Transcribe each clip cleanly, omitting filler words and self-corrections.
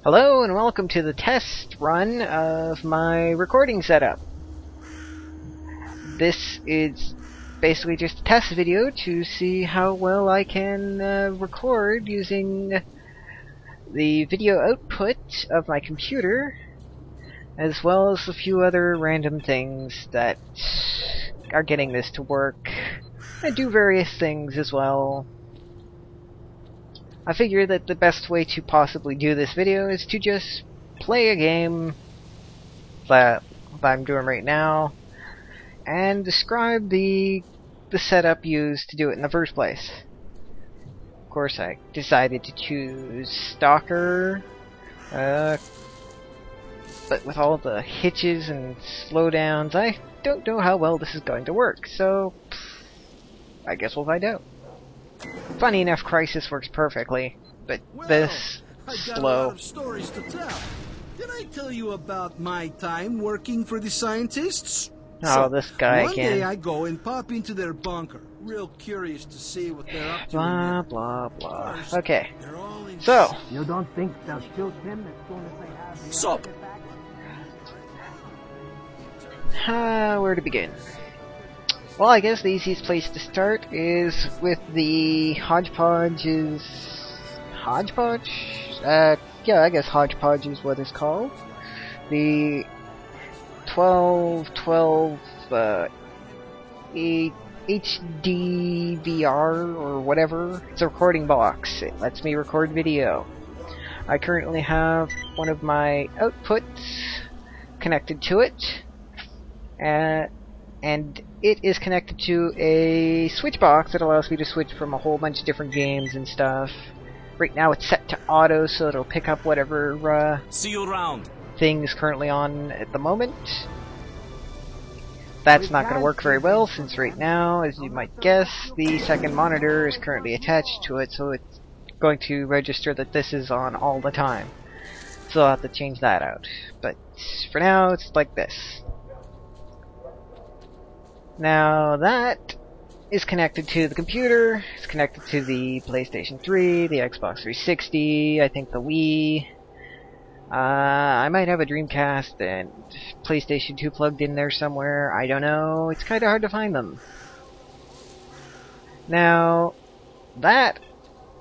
Hello and welcome to the test run of my recording setup. This is basically just a test video to see how well I can record using the video output of my computer, as well as a few other random things that are getting this to work. I do various things as well. I figure that the best way to possibly do this video is to just play a game that I'm doing right now and describe the setup used to do it in the first place. Of course, I decided to choose S.T.A.L.K.E.R, but with all the hitches and slowdowns, I don't know how well this is going to work, so I guess we'll find out. Funny enough, Crisis works perfectly, but this slow. I got a lot of stories to tell. Did I tell you about my time working for the scientists? Oh, this guy one again. Day I go and pop into their bunker, real curious to see what they're up to. Blah blah blah. Okay, In so you don't think they'll shoot him as soon as they have the Sup? where to begin? Well, I guess the easiest place to start is with the hodgepodge? Yeah, I guess hodgepodge is what it's called. The 1212 HDVR or whatever. It's a recording box. It lets me record video. I currently have one of my outputs connected to it, and it is connected to a switch box that allows me to switch from a whole bunch of different games and stuff. Right now it's set to auto, so it'll pick up whatever See you around. thing is currently on at the moment. That's not going to work very well, since right now, as you might guess, the second monitor is currently attached to it, so it's going to register that this is on all the time. So I'll have to change that out. But for now, it's like this. Now that is connected to the computer, it's connected to the PlayStation 3, the Xbox 360, I think the Wii. I might have a Dreamcast and PlayStation 2 plugged in there somewhere, I don't know, it's kinda hard to find them. Now, that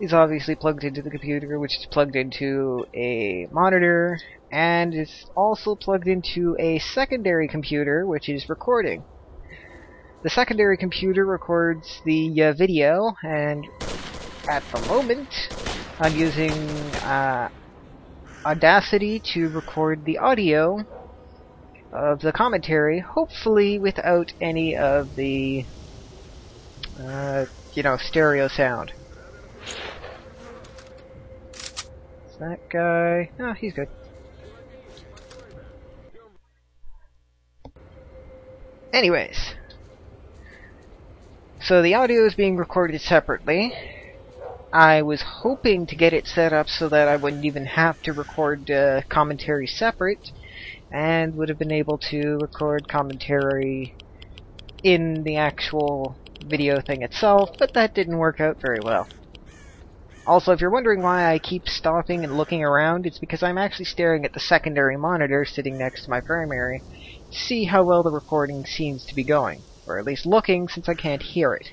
is obviously plugged into the computer, which is plugged into a monitor, and is also plugged into a secondary computer, which is recording. The secondary computer records the video, and at the moment I'm using Audacity to record the audio of the commentary, hopefully without any of the stereo sound. Is that guy? Oh, he's good. Anyways, so the audio is being recorded separately. I was hoping to get it set up so that I wouldn't even have to record commentary separate, and would have been able to record commentary in the actual video thing itself, but that didn't work out very well. Also, if you're wondering why I keep stopping and looking around, it's because I'm actually staring at the secondary monitor sitting next to my primary to see how well the recording seems to be going. Or at least looking, since I can't hear it.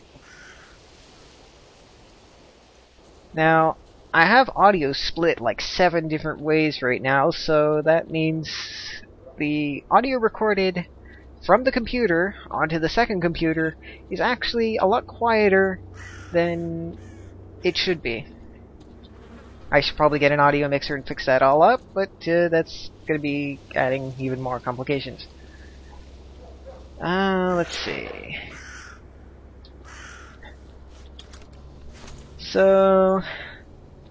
Now, I have audio split like 7 different ways right now, so that means the audio recorded from the computer onto the second computer is actually a lot quieter than it should be. I should probably get an audio mixer and fix that all up, but that's going to be adding even more complications. Let's see. So,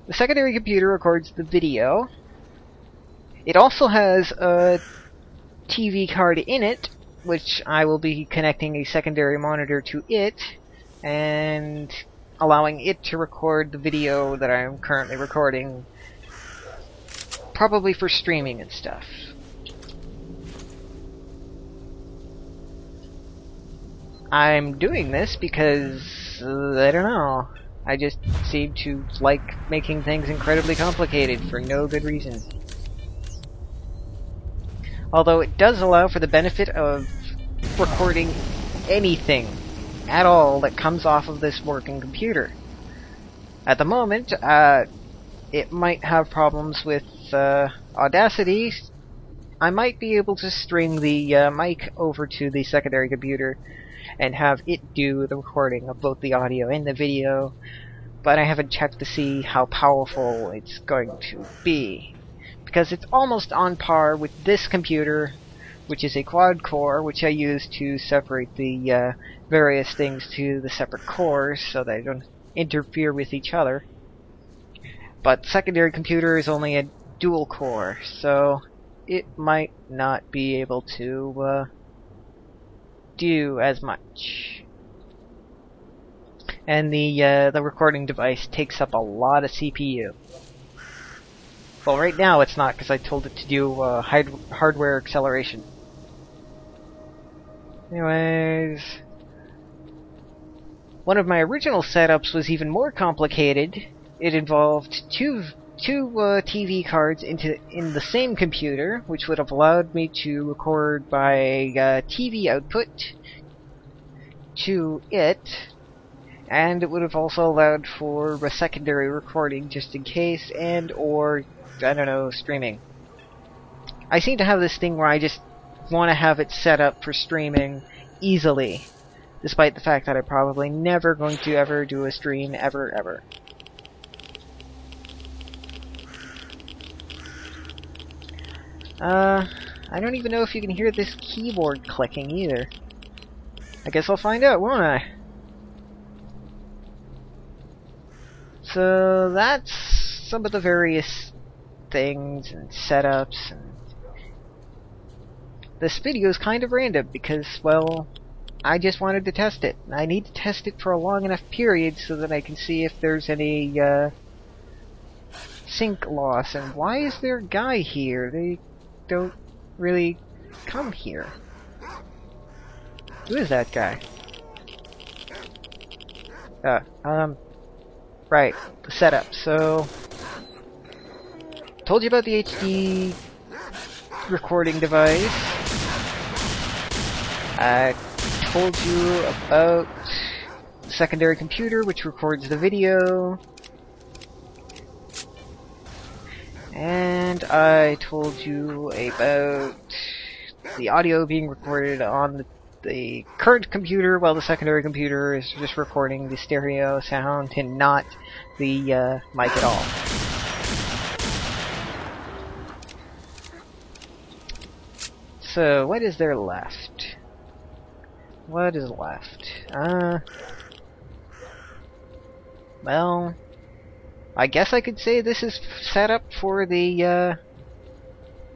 the secondary computer records the video. It also has a TV card in it, which I will be connecting a secondary monitor to it, and allowing it to record the video that I'm currently recording, probably for streaming and stuff. I'm doing this because, I don't know, I just seem to like making things incredibly complicated for no good reason. Although it does allow for the benefit of recording anything at all that comes off of this working computer. At the moment, it might have problems with Audacity. I might be able to string the mic over to the secondary computer and have it do the recording of both the audio and the video, but I haven't checked to see how powerful it's going to be. Because it's almost on par with this computer, which is a quad-core, which I use to separate the various things to the separate cores so they don't interfere with each other. But secondary computer is only a dual-core, so it might not be able to do as much. And the recording device takes up a lot of CPU. Well, right now it's not, because I told it to do hardware acceleration. Anyways, one of my original setups was even more complicated. It involved two TV cards in the same computer, which would have allowed me to record by TV output to it, and it would have also allowed for a secondary recording just in case, and or I don't know, streaming. I seem to have this thing where I just want to have it set up for streaming easily, despite the fact that I'm probably never going to ever do a stream ever. I don't even know if you can hear this keyboard clicking either. I guess I'll find out, won't I? So that's some of the various things and setups, and this video is kind of random because, well, I just wanted to test it. I need to test it for a long enough period so that I can see if there's any sync loss. And why is there a guy here? They don't really come here. Who is that guy? Right, the setup. So, told you about the HD recording device. I told you about the secondary computer, which records the video. And I told you about the audio being recorded on the current computer, while the secondary computer is just recording the stereo sound and not the mic at all. So, what is there left? What is left? Well, I guess I could say this is set up for the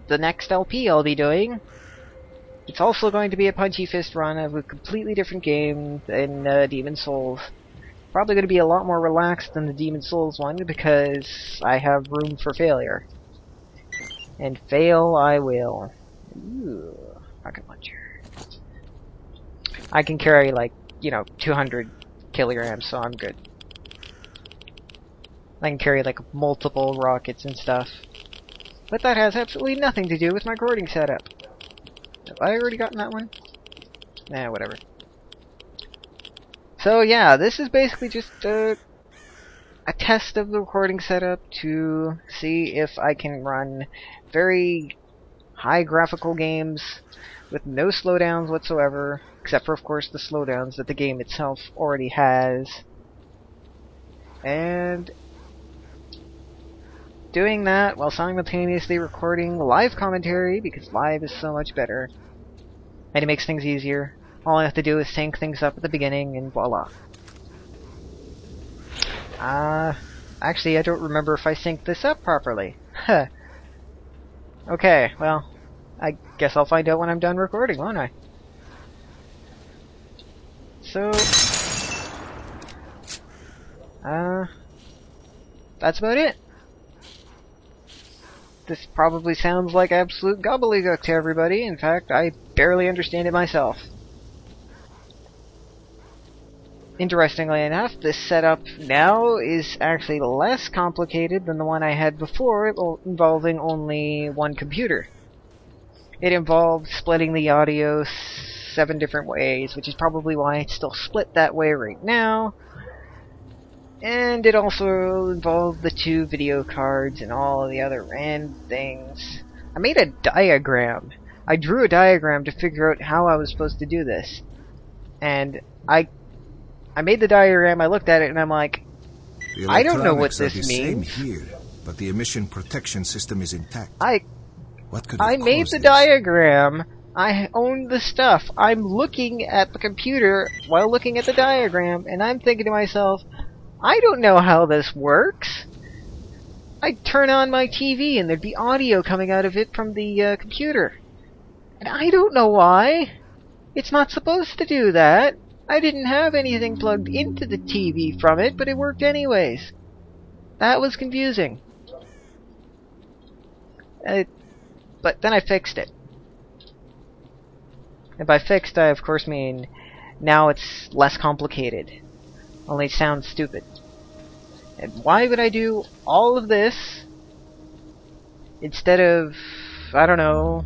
next LP I'll be doing. It's also going to be a punchy fist run of a completely different game than Demon's Souls. Probably going to be a lot more relaxed than the Demon's Souls one because I have room for failure. And fail I will. Ooh, rocket launcher. I can carry, like, 200 kilograms, so I'm good. I can carry, like, multiple rockets and stuff. But that has absolutely nothing to do with my recording setup. Have I already gotten that one? Nah, whatever. So yeah, this is basically just a test of the recording setup to see if I can run very high graphical games with no slowdowns whatsoever, except for, of course, the slowdowns that the game itself already has. And doing that while simultaneously recording live commentary, because live is so much better. And it makes things easier. All I have to do is sync things up at the beginning, and voila. Actually, I don't remember if I synced this up properly. Huh. Okay, well, I guess I'll find out when I'm done recording, won't I? So, that's about it. This probably sounds like absolute gobbledygook to everybody. In fact, I barely understand it myself. Interestingly enough, this setup now is actually less complicated than the one I had before, involving only one computer. It involved splitting the audio 7 different ways, which is probably why it's still split that way right now. And it also involved the 2 video cards and all the other random things. I made a diagram. I drew a diagram to figure out how I was supposed to do this. And I made the diagram, I looked at it, and I'm like, I don't know what this means. Same here, but the emission protection system is intact. What could I made the diagram. I own the stuff. I'm looking at the computer while looking at the diagram, and I'm thinking to myself, I don't know how this works. I'd turn on my TV and there'd be audio coming out of it from the computer. And I don't know why. It's not supposed to do that. I didn't have anything plugged into the TV from it, but it worked anyways. That was confusing. But then I fixed it. And by fixed, I of course mean now it's less complicated. Only it sounds stupid. And why would I do all of this instead of, I don't know,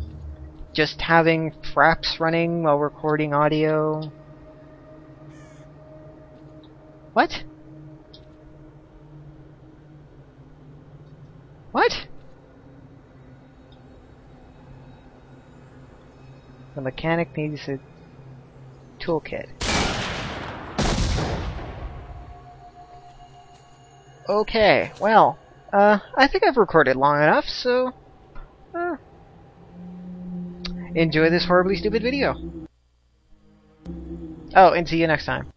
just having fraps running while recording audio? What? What? The mechanic needs a toolkit. Okay, well, I think I've recorded long enough, so enjoy this horribly stupid video. Oh, and see you next time.